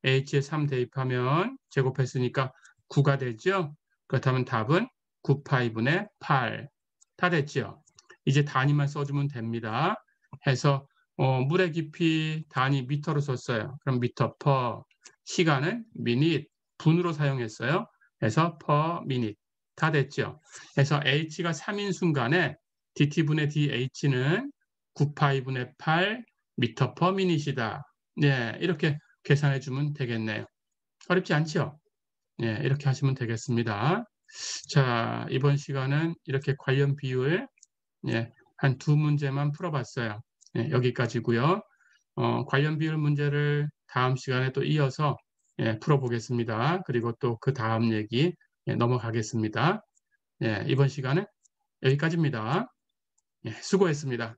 h에 3 대입하면 제곱했으니까 9가 되죠? 그렇다면 답은 9파이분의 8. 다 됐죠? 이제 단위만 써주면 됩니다. 해서 물의 깊이 단위 미터로 썼어요. 그럼 미터 퍼, 시간은 미닛, 분으로 사용했어요. 그래서 per minute. 다 됐죠? 그래서 h가 3인 순간에 dt분의 dh는 9파이분의 8 미터 퍼 미닛이다. 네, 이렇게 계산해 주면 되겠네요. 어렵지 않죠? 네, 이렇게 하시면 되겠습니다. 자, 이번 시간은 이렇게 관련 비율 한 2문제만 풀어봤어요. 여기까지고요. 관련 비율 문제를 다음 시간에 또 이어서 풀어보겠습니다. 그리고 또 그 다음 얘기 넘어가겠습니다. 이번 시간은 여기까지입니다. 수고했습니다.